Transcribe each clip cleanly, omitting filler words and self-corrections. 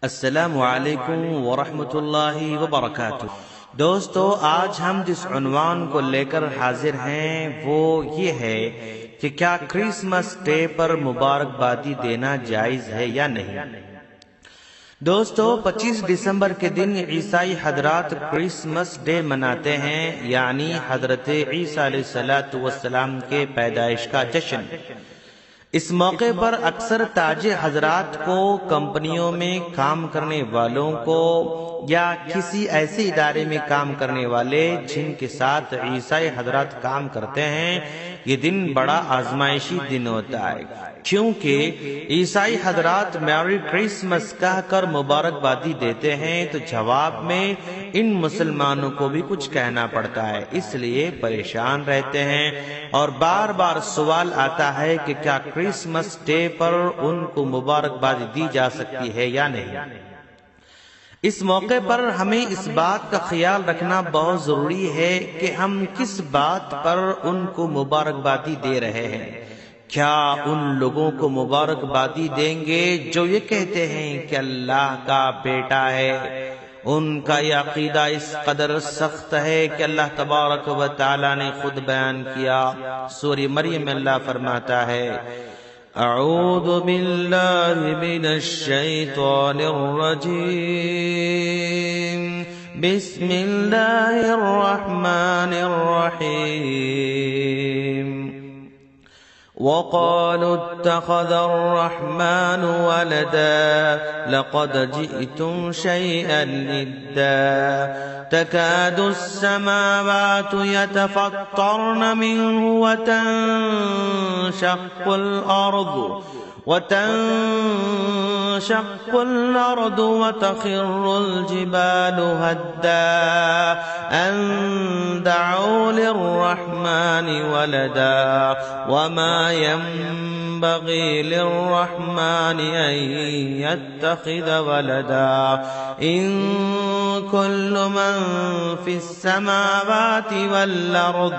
السلام علیکم ورحمۃ اللہ وبرکاتہ۔ دوستو، آج ہم جس عنوان کو لے کر حاضر ہیں وہ یہ ہے کہ کیا کرسمس ڈے پر مبارکبادی دینا جائز ہے یا نہیں۔ دوستو، 25 دسمبر کے دن عیسائی حضرات کرسمس ڈے مناتے ہیں، یعنی حضرت عیسیٰ علیہ السلام کے پیدائش کا جشن۔ اس موقع پر اکثر تاجر حضرات کو، کمپنیوں میں کام کرنے والوں کو یا کسی ایسے ادارے میں کام کرنے والے جن کے ساتھ عیسائی حضرات کام کرتے ہیں، یہ دن بڑا آزمائشی دن ہوتا ہے، کیونکہ عیسائی حضرات میری کرسمس کہہ کر مبارکبادی دیتے ہیں تو جواب میں ان مسلمانوں کو بھی کچھ کہنا پڑتا ہے، اس لیے پریشان رہتے ہیں اور بار بار سوال آتا ہے کہ کیا کرسمس ڈے پر ان کو مبارکبادی دی جا سکتی ہے یا نہیں۔ اس موقع پر ہمیں اس بات کا خیال رکھنا بہت ضروری ہے کہ ہم کس بات پر ان کو مبارکبادی دے رہے ہیں۔ کیا ان لوگوں کو مبارکبادی دیں گے جو یہ کہتے ہیں کہ اللہ کا بیٹا ہے؟ ان کا یہ عقیدہ اس قدر سخت ہے کہ اللہ تبارک و تعالی نے خود بیان کیا۔ سورہ مریم میں اللہ فرماتا ہے، اعوذ باللہ من الشیطان الرجیم، بسم اللہ الرحمن الرحیم، وقالوا اتخذ الرحمن ولدا لقد جئتم شيئا إدا تكاد السماوات يتفطرن منه وتنشق الأرض وتخر الجبال هدا أن دعوا للرحمن ولدا وما ينبغي للرحمن أن يتخذ ولدا إن كل من في السماوات والأرض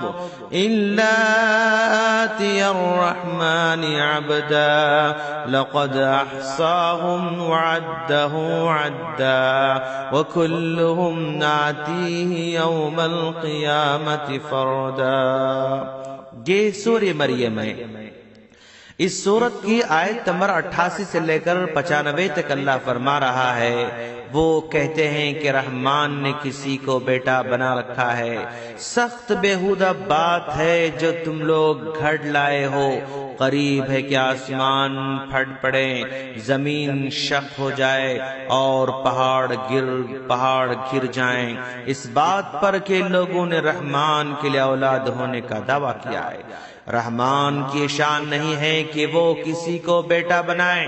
إلا آتي الرحمن عبدا لقد أحصاهم وعدهم عدا وكلهم آتيه يوم القيامة فردا۔ یہ سورہ مریم ہے۔ اس سورت کی آیت نمبر 88 سے لے کر 95 تک اللہ فرما رہا ہے، وہ کہتے ہیں کہ رحمان نے کسی کو بیٹا بنا رکھا ہے۔ سخت بےہودہ بات ہے جو تم لوگ گھڑ لائے ہو۔ قریب ہے کہ آسمان پھٹ پڑے، زمین شق ہو جائے اور پہاڑ گر جائیں، اس بات پر کہ لوگوں نے رحمان کے لیے اولاد ہونے کا دعویٰ کیا ہے۔ رحمان کی شان نہیں ہے کہ وہ کسی کو بیٹا بنائے۔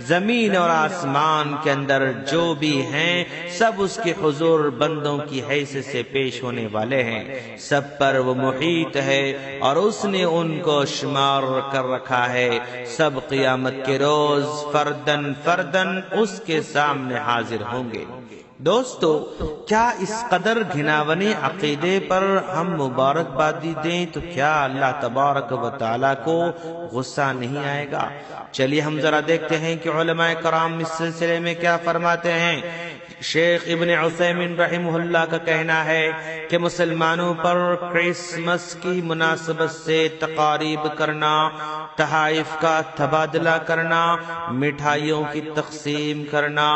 زمین اور آسمان کے اندر جو بھی ہیں سب اس کے حضور بندوں کی حیثیت سے پیش ہونے والے ہیں، سب پر وہ محیط ہے اور اس نے ان کو شمار کر رکھا ہے۔ سب قیامت کے روز فردن فردن اس کے سامنے حاضر ہوں گے۔ دوستو، کیا اس قدر گھناونے عقیدے پر ہم مبارکبادی دیں تو کیا اللہ تبارک و تعالیٰ کو غصہ نہیں آئے گا؟ چلیے ہم ذرا دیکھتے ہیں کہ علماء کرام اس سلسلے میں کیا فرماتے ہیں۔ شیخ ابن عثیمین رحمہ اللہ کا کہنا ہے کہ مسلمانوں پر کرسمس کی مناسبت سے تقاریب کرنا، تحائف کا تبادلہ کرنا، مٹھائیوں کی تقسیم کرنا،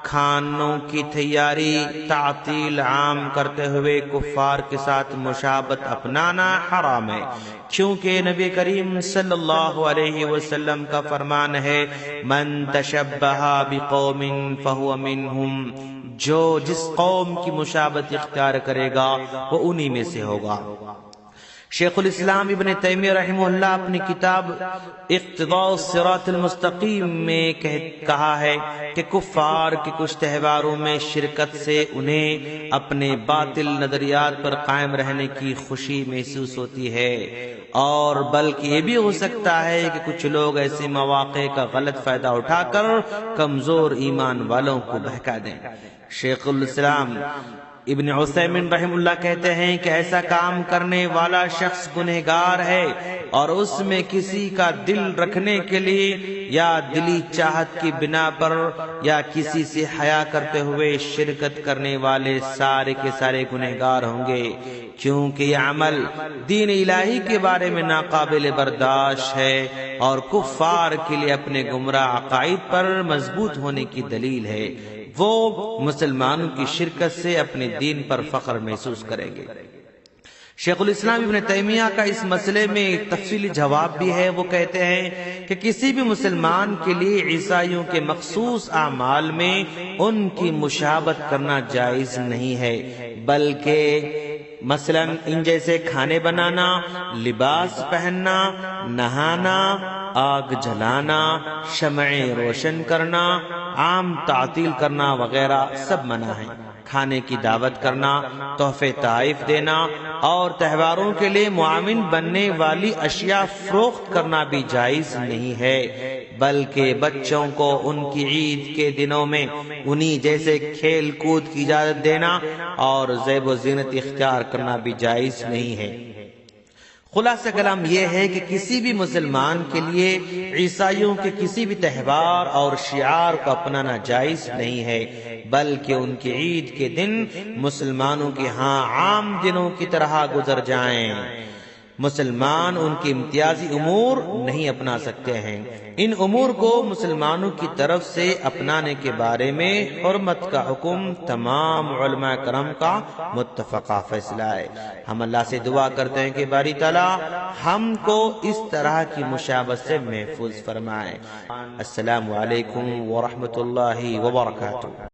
کھانوں کی تیاری، تعطیل عام کرتے ہوئے کفار کے ساتھ مشابہت اپنانا حرام ہے، کیونکہ نبی کریم صلی اللہ علیہ وسلم کا فرمان ہے، من تشبہ بقوم فہو منہم، جو جس قوم کی مشابہت اختیار کرے گا وہ انہی میں سے ہوگا۔ شیخ الاسلام ابن تیمیہ رحمہ اللہ اپنی کتاب اقتداء الصراط المستقیم میں کہا ہے کہ کفار کے کچھ تہواروں میں شرکت سے انہیں اپنے باطل نظریات پر قائم رہنے کی خوشی محسوس ہوتی ہے، اور بلکہ یہ بھی ہو سکتا ہے کہ کچھ لوگ ایسے مواقع کا غلط فائدہ اٹھا کر کمزور ایمان والوں کو بہکا دیں۔ شیخ الاسلام ابن عثیمین رحم اللہ کہتے ہیں کہ ایسا کام کرنے والا شخص گنہگار ہے اور اس میں کسی کا دل رکھنے کے لیے یا دلی چاہت کی بنا پر یا کسی سے حیا کرتے ہوئے شرکت کرنے والے سارے کے سارے گنہگار ہوں گے، کیونکہ یہ عمل دین الہی کے بارے میں ناقابل برداشت ہے اور کفار کے لیے اپنے گمراہ عقائد پر مضبوط ہونے کی دلیل ہے۔ وہ مسلمانوں کی شرکت سے اپنے دین پر فخر محسوس کریں گے۔ شیخ الاسلام ابن تیمیہ کا اس مسئلے میں ایک تفصیلی جواب بھی ہے۔ وہ کہتے ہیں کہ کسی بھی مسلمان کے لیے عیسائیوں کے مخصوص اعمال میں ان کی مشابہت کرنا جائز نہیں ہے، بلکہ مثلا ان جیسے کھانے بنانا، لباس پہننا، نہانا، آگ جلانا، شمعیں روشن کرنا، عام تعطیل کرنا وغیرہ سب منع ہیں۔ کھانے کی دعوت کرنا، تحفے تحائف دینا اور تہواروں کے لیے معاون بننے والی اشیاء فروخت کرنا بھی جائز نہیں ہے، بلکہ بچوں کو ان کی عید کے دنوں میں انہی جیسے کھیل کود کی اجازت دینا اور زیب و زینت اختیار کرنا بھی جائز نہیں ہے۔ خلاصہ کلام یہ ہے کہ کسی بھی مسلمان کے لیے عیسائیوں کے کسی بھی تہوار اور شعار کو اپنانا جائز نہیں ہے، بلکہ ان کی عید کے دن مسلمانوں کے ہاں عام دنوں کی طرح گزر جائیں۔ مسلمان ان کے امتیازی امور نہیں اپنا سکتے ہیں۔ ان امور کو مسلمانوں کی طرف سے اپنانے کے بارے میں حرمت کا حکم تمام علماء کرام کا متفقہ فیصلہ ہے۔ ہم اللہ سے دعا کرتے ہیں کہ باری تعالیٰ ہم کو اس طرح کی مشابہت سے محفوظ فرمائے۔ السلام علیکم ورحمۃ اللہ وبرکاتہ۔